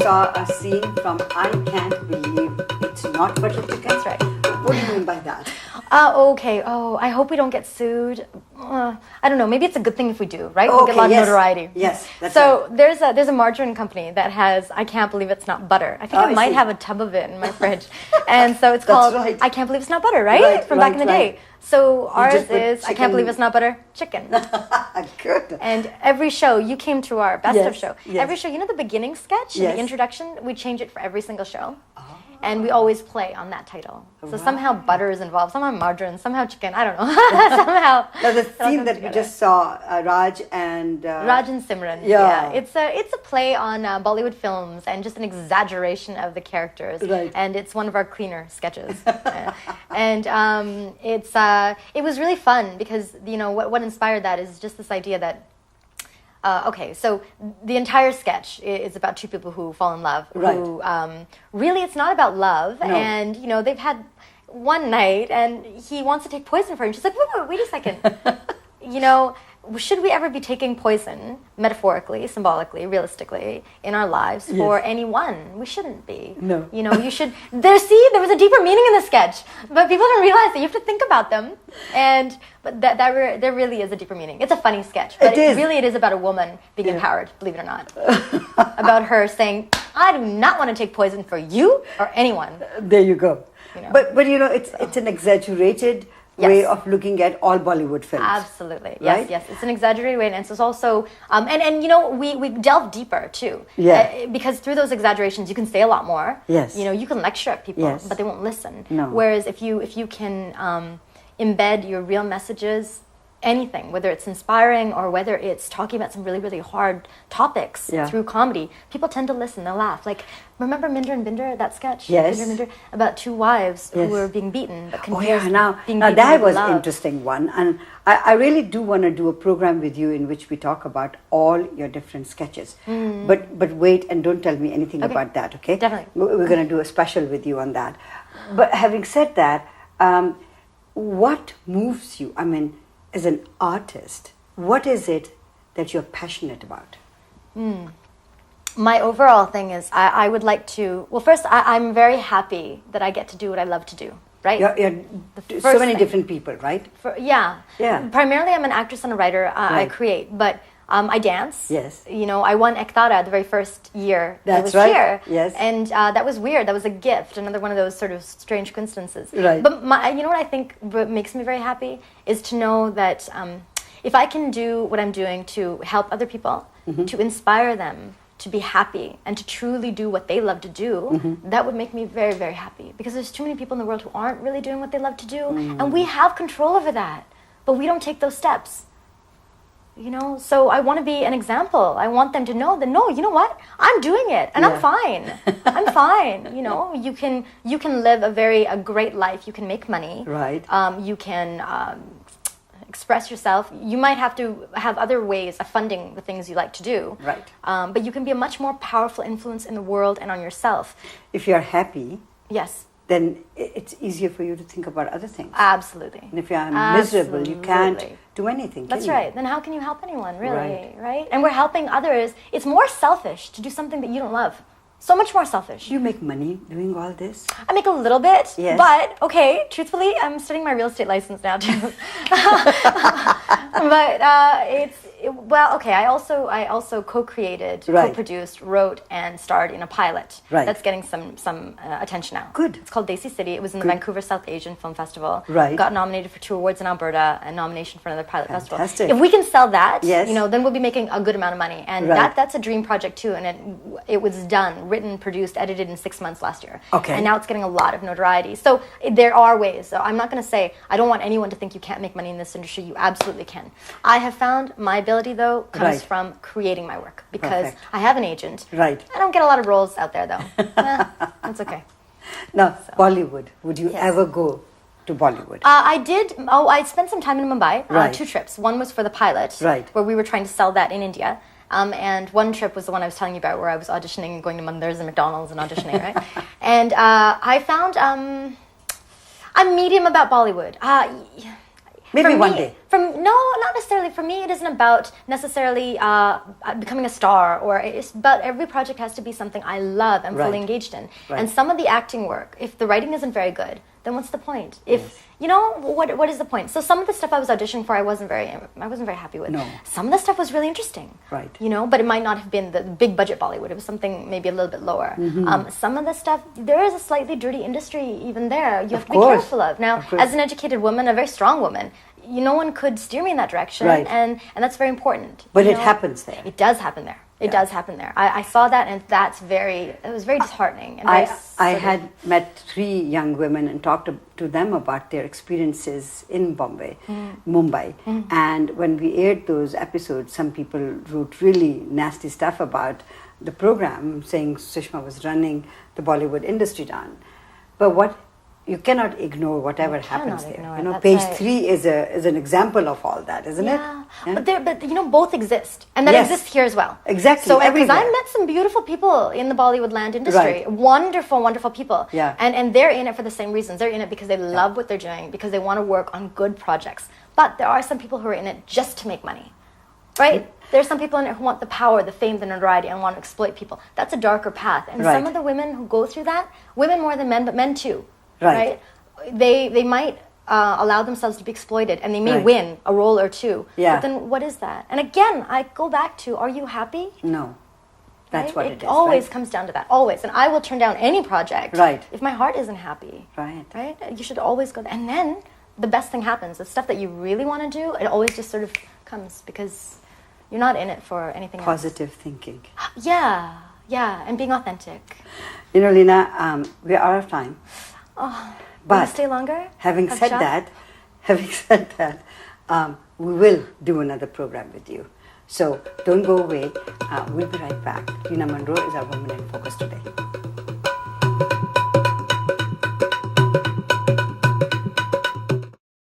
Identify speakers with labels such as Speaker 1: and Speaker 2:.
Speaker 1: saw a scene from I Can't Believe It's Not Butter Chicken.
Speaker 2: That's right.
Speaker 1: What do you mean by that?
Speaker 2: Okay. Oh, I hope we don't get sued. I don't know. Maybe it's a good thing if we do, right? We'll get a lot of notoriety.
Speaker 1: Yes, that's
Speaker 2: so
Speaker 1: right.
Speaker 2: there's a margarine company that has I Can't Believe It's Not Butter. I think I might have a tub of it in my fridge. And so it's called
Speaker 1: right.
Speaker 2: I Can't Believe It's Not Butter, right? From back in the day. So ours is I Can't Believe It's Not Butter Chicken.
Speaker 1: Good.
Speaker 2: And every show, you came to our best of show.
Speaker 1: Yes.
Speaker 2: Every show, you know the beginning sketch,
Speaker 1: Yes.
Speaker 2: the introduction, we change it for every single show. And we always play on that title. So somehow butter is involved, somehow margarine, somehow chicken, I don't know. Somehow.
Speaker 1: Now the scene that we just saw, Raj and
Speaker 2: Simran.
Speaker 1: Yeah.
Speaker 2: It's a play on Bollywood films and just an exaggeration of the characters.
Speaker 1: Right.
Speaker 2: And it's one of our cleaner sketches. And it was really fun because what inspired that is just this idea that so the entire sketch is about two people who fall in love.
Speaker 1: Right.
Speaker 2: Who really, it's not about love,
Speaker 1: No.
Speaker 2: and they've had one night, and he wants to take poison for her. And she's like, wait a second. Should we ever be taking poison, metaphorically, symbolically, realistically, in our lives for anyone? We shouldn't be.
Speaker 1: No.
Speaker 2: You should. There was a deeper meaning in the sketch, but people don't realize that you have to think about them. But there really is a deeper meaning. It's a funny sketch, but it is about a woman being empowered, believe it or not. About her saying, I do not want to take poison for you or anyone.
Speaker 1: There you go. But it's an exaggerated way of looking at all Bollywood films.
Speaker 2: Absolutely.
Speaker 1: Right?
Speaker 2: Yes. It's an exaggerated way, and it's also we delve deeper too.
Speaker 1: Yeah.
Speaker 2: Because through those exaggerations you can say a lot more.
Speaker 1: Yes.
Speaker 2: You can lecture at people,
Speaker 1: Yes.
Speaker 2: but they won't listen.
Speaker 1: No.
Speaker 2: Whereas if you can embed your real messages, anything, whether it's inspiring or whether it's talking about some really, really hard topics through comedy, people tend to listen, they'll laugh. Like, remember Minder and Binder, that sketch?
Speaker 1: Yes.
Speaker 2: Minder and Binder, about two wives who were being beaten, but confused.
Speaker 1: Now that was an interesting one. And I really do want to do a program with you in which we talk about all your different sketches. But wait, and don't tell me anything about that, okay?
Speaker 2: Definitely.
Speaker 1: We're going to do a special with you on that. But having said that, what moves you? I mean, as an artist, what is it that you're passionate about?
Speaker 2: My overall thing is I would like to... Well, first, I'm very happy that I get to do what I love to do, right?
Speaker 1: You're so many different people, right?
Speaker 2: Yeah. Primarily, I'm an actress and a writer. I
Speaker 1: Right.
Speaker 2: create, but I dance.
Speaker 1: Yes.
Speaker 2: I won Ektara the very first year I was
Speaker 1: right.
Speaker 2: here.
Speaker 1: Yes.
Speaker 2: And that was weird. That was a gift, another one of those sort of strange coincidences.
Speaker 1: Right.
Speaker 2: But what I think makes me very happy is to know that if I can do what I'm doing to help other people, to inspire them to be happy and to truly do what they love to do, that would make me very, very happy. Because there's too many people in the world who aren't really doing what they love to do, and we have control over that, but we don't take those steps. So I want to be an example. I want them to know that, no, you know what? I'm doing it, and I'm fine. I'm fine. You can live a great life. You can make money.
Speaker 1: Right.
Speaker 2: You can express yourself. You might have to have other ways of funding the things you like to do.
Speaker 1: Right.
Speaker 2: But you can be a much more powerful influence in the world and on yourself.
Speaker 1: If you're happy,
Speaker 2: Yes.
Speaker 1: then it's easier for you to think about other things.
Speaker 2: Absolutely.
Speaker 1: And if you're miserable, you can't do anything.
Speaker 2: That's
Speaker 1: can
Speaker 2: right.
Speaker 1: you?
Speaker 2: Then how can you help anyone, really? Right? And we're helping others. It's more selfish to do something that you don't love. So much more selfish.
Speaker 1: Do you make money doing all this?
Speaker 2: I make a little bit,
Speaker 1: Yes.
Speaker 2: but truthfully, I'm studying my real estate license now too. But I also co-created,
Speaker 1: Right.
Speaker 2: co-produced, wrote, and starred in a pilot
Speaker 1: Right.
Speaker 2: that's getting some attention now.
Speaker 1: Good.
Speaker 2: It's called Desi City. It was in the Vancouver South Asian Film Festival.
Speaker 1: Right.
Speaker 2: Got nominated for 2 awards in Alberta and nomination for another pilot festival.
Speaker 1: Fantastic.
Speaker 2: If we can sell that,
Speaker 1: Yes.
Speaker 2: then we'll be making a good amount of money. And
Speaker 1: Right.
Speaker 2: that's a dream project too. And it was done, written, produced, edited in 6 months last year.
Speaker 1: Okay.
Speaker 2: And now it's getting a lot of notoriety. So there are ways. So I'm not going to say, I don't want anyone to think you can't make money in this industry. You absolutely can. I have found my ability, though, comes
Speaker 1: Right.
Speaker 2: from creating my work. Because
Speaker 1: Perfect.
Speaker 2: I have an agent.
Speaker 1: Right.
Speaker 2: I don't get a lot of roles out there, though. That's okay.
Speaker 1: Now, Bollywood. Would you
Speaker 2: Yes.
Speaker 1: ever go to Bollywood?
Speaker 2: I did. I spent some time in Mumbai.
Speaker 1: Right.
Speaker 2: 2 trips. One was for the pilot,
Speaker 1: Right.
Speaker 2: where we were trying to sell that in India. And one trip was the one I was telling you about, where I was auditioning and going to Mandirs and McDonald's and auditioning, right? And I found I'm medium about Bollywood.
Speaker 1: Maybe
Speaker 2: For
Speaker 1: one
Speaker 2: me-
Speaker 1: day.
Speaker 2: No, not necessarily. For me, it is about necessarily becoming a star, or it's about every project has to be something I love and fully engaged in.
Speaker 1: Right.
Speaker 2: And some of the acting work, if the writing isn't very good, then what's the point? If what is the point? So some of the stuff I was auditioning for, I wasn't very happy with.
Speaker 1: No.
Speaker 2: Some of the stuff was really interesting.
Speaker 1: Right.
Speaker 2: But it might not have been the big budget Bollywood. It was something maybe a little bit lower. Some of the stuff, there is a slightly dirty industry even there. You have to be careful of. Now, as an educated woman, a very strong woman, no one could steer me in that direction, and that's very important.
Speaker 1: But it happens there.
Speaker 2: It does happen there. It does happen there. I saw that, and it was very disheartening. And
Speaker 1: I had met 3 young women and talked to them about their experiences in Mumbai. And when we aired those episodes, some people wrote really nasty stuff about the program, saying Shushma was running the Bollywood industry down. But you cannot ignore whatever happens there. Page 3 is an example of all that, isn't it?
Speaker 2: Yeah. But both exist, and that exists here as well.
Speaker 1: Exactly.
Speaker 2: So because I met some beautiful people in the Bollywood land industry, wonderful, wonderful people.
Speaker 1: Yeah.
Speaker 2: And they're in it for the same reasons. They're in it because they love what they're doing, because they want to work on good projects. But there are some people who are in it just to make money, right? There's some people in it who want the power, the fame, the notoriety, and want to exploit people. That's a darker path. And some of the women who go through that, women more than men, but men too. Right. They might allow themselves to be exploited, and they may win a role or two.
Speaker 1: Yeah.
Speaker 2: But then what is that? And again, I go back to, are you happy?
Speaker 1: No. That's what it is.
Speaker 2: It always comes down to that. Always. And I will turn down any project if my heart isn't happy.
Speaker 1: Right.
Speaker 2: You should always go there. And then the best thing happens. The stuff that you really want to do, it always just sort of comes because you're not in it for anything
Speaker 1: Positive thinking.
Speaker 2: Yeah. And being authentic.
Speaker 1: Leena, we are out of time.
Speaker 2: But stay longer.
Speaker 1: Having said that, we will do another program with you. So don't go away. We'll be right back. Leena Manro is our Women in Focus